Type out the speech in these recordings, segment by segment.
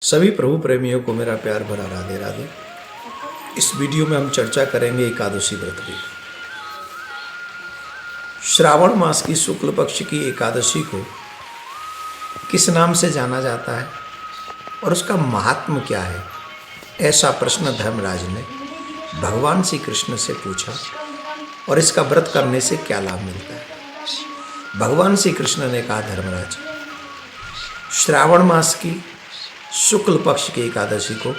सभी प्रभु प्रेमियों को मेरा प्यार भरा राधे राधे। इस वीडियो में हम चर्चा करेंगे एकादशी व्रत की। श्रावण मास की शुक्ल पक्ष की एकादशी को किस नाम से जाना जाता है और उसका महात्म्य क्या है, ऐसा प्रश्न धर्मराज ने भगवान श्री कृष्ण से पूछा और इसका व्रत करने से क्या लाभ मिलता है। भगवान श्री कृष्ण ने कहा, धर्मराज, श्रावण मास की शुक्ल पक्ष की एकादशी को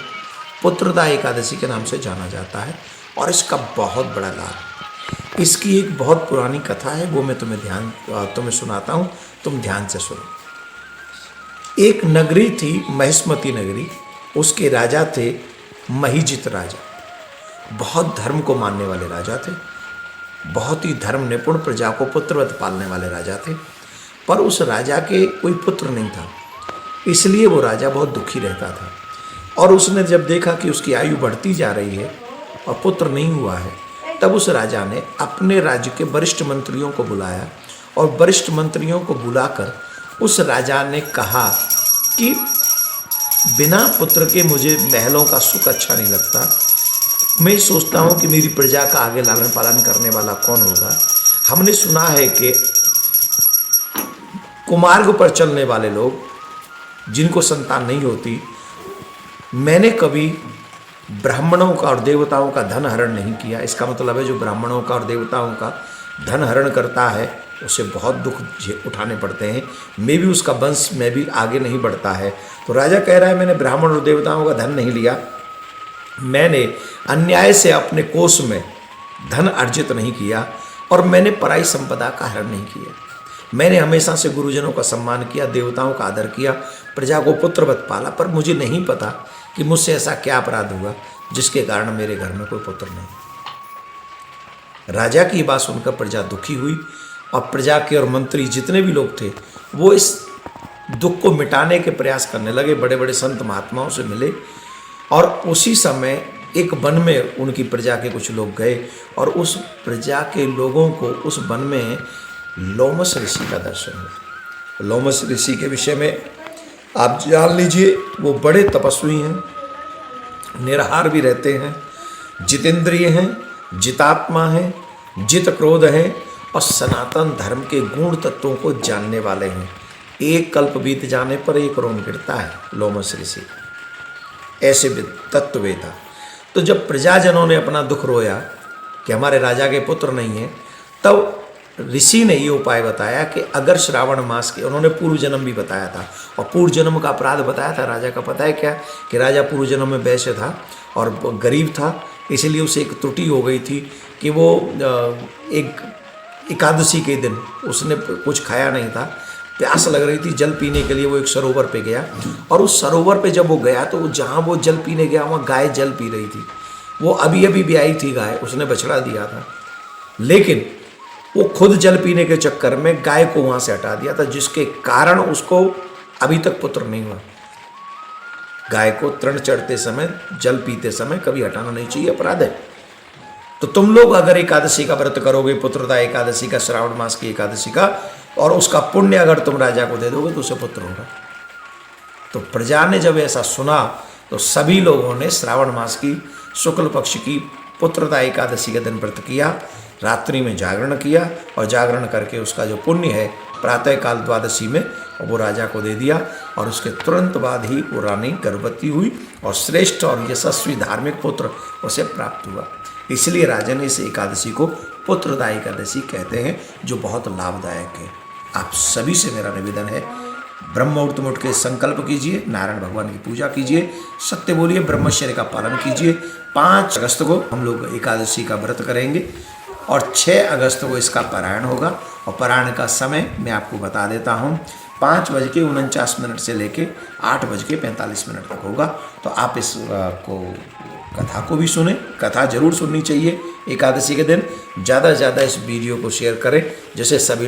पुत्रदा एकादशी के नाम से जाना जाता है और इसका बहुत बड़ा लाभ है। इसकी एक बहुत पुरानी कथा है, वो मैं तुम्हें सुनाता हूँ, तुम ध्यान से सुनो। एक नगरी थी महिष्मती नगरी, उसके राजा थे महीजित राजा। बहुत धर्म को मानने वाले राजा थे, बहुत ही धर्म निपुण, प्रजा को पुत्रवत पालने वाले राजा थे। पर उस राजा के कोई पुत्र नहीं था, इसलिए वो राजा बहुत दुखी रहता था। और उसने जब देखा कि उसकी आयु बढ़ती जा रही है और पुत्र नहीं हुआ है, तब उस राजा ने अपने राज्य के वरिष्ठ मंत्रियों को बुलाया और वरिष्ठ मंत्रियों को बुलाकर उस राजा ने कहा कि बिना पुत्र के मुझे महलों का सुख अच्छा नहीं लगता। मैं सोचता हूँ कि मेरी प्रजा का आगे लालन पालन करने वाला कौन होगा। हमने सुना है कि कुमार्ग पर चलने वाले लोग जिनको संतान नहीं होती, मैंने कभी ब्राह्मणों का और देवताओं का धन हरण नहीं किया। इसका मतलब है जो ब्राह्मणों का और देवताओं का धन हरण करता है उसे बहुत दुख उठाने पड़ते हैं। मैं भी उसका वंश में भी आगे नहीं बढ़ता है। तो राजा कह रहा है, मैंने ब्राह्मण और देवताओं का धन नहीं लिया, मैंने अन्याय से अपने कोष में धन अर्जित नहीं किया और मैंने पराई संपदा का हरण नहीं किया। मैंने हमेशा से गुरुजनों का सम्मान किया, देवताओं का आदर किया, प्रजा को पुत्रवत पाला। पर मुझे नहीं पता कि मुझसे ऐसा क्या अपराध हुआ जिसके कारण मेरे घर में कोई पुत्र नहीं। राजा की बात सुनकर प्रजा दुखी हुई और प्रजा के और मंत्री जितने भी लोग थे वो इस दुख को मिटाने के प्रयास करने लगे। बड़े बड़े संत महात्माओं से मिले और उसी समय एक वन में उनकी प्रजा के कुछ लोग गए और उस प्रजा के लोगों को उस वन में लोमस ऋषि का दर्शन हुआ। लोमस ऋषि के विषय में आप जान लीजिए, वो बड़े तपस्वी हैं, निराहार भी रहते हैं, जितेंद्रिय हैं, जितात्मा हैं, जित क्रोध हैं और सनातन धर्म के गुण तत्वों को जानने वाले हैं। एक कल्प बीत जाने पर एक रोम गिरता है लोमस ऋषि, ऐसे तत्ववेता। तो जब प्रजाजनों ने अपना दुख रोया कि हमारे राजा के पुत्र नहीं है, तब ऋषि ने ये उपाय बताया कि अगर श्रावण मास के, उन्होंने पूर्व जन्म भी बताया था और पूर्व जन्म का अपराध बताया था राजा का। पता है क्या, कि राजा पूर्व जन्म में वैश्य था और गरीब था, इसलिए उसे एक त्रुटि हो गई थी कि वो एक एकादशी के दिन उसने कुछ खाया नहीं था, प्यास लग रही थी, जल पीने के लिए वो एक सरोवर पे गया और उस सरोवर पे जब वो गया तो जहाँ वो जल पीने गया वहाँ गाय जल पी रही थी। वो अभी अभी ब्याई थी गाय, उसने बछड़ा दिया था, लेकिन वो खुद जल पीने के चक्कर में गाय को वहाँ से हटा दिया था, जिसके कारण उसको अभी तक पुत्र नहीं हुआ। गाय को तृण चढ़ते समय, जल पीते समय कभी हटाना नहीं चाहिए, अपराध है। तो तुम लोग अगर एकादशी का व्रत करोगे, पुत्रदा एकादशी का, श्रावण मास की एकादशी का, और उसका पुण्य अगर तुम राजा को दे दोगे तो उसे पुत्र होगा। तो प्रजा ने जब ऐसा सुना तो सभी लोगों ने श्रावण मास की शुक्ल पक्ष की पुत्रदा एकादशी के दिन व्रत किया, रात्रि में जागरण किया और जागरण करके उसका जो पुण्य है प्रातःकाल द्वादशी में वो राजा को दे दिया और उसके तुरंत बाद ही वो रानी गर्भवती हुई और श्रेष्ठ और यशस्वी धार्मिक पुत्र उसे प्राप्त हुआ। इसलिए राजा ने इस एकादशी को पुत्रदा एकादशी कहते हैं, जो बहुत लाभदायक है। आप सभी से मेरा निवेदन है, ब्रह्म मुहूर्त में उठ के संकल्प कीजिए, नारायण भगवान की पूजा कीजिए, सत्य बोलिए, ब्रह्मचर्य का पालन कीजिए। 5 अगस्त को हम लोग एकादशी का व्रत करेंगे और 6 अगस्त को इसका पारायण होगा और पारायण का समय मैं आपको बता देता हूँ, 5:49 से लेके 8:45 तक होगा। तो आप इस कथा को भी सुने, कथा जरूर सुननी चाहिए एकादशी के दिन। ज़्यादा से ज़्यादा इस वीडियो को शेयर करें, जैसे सभी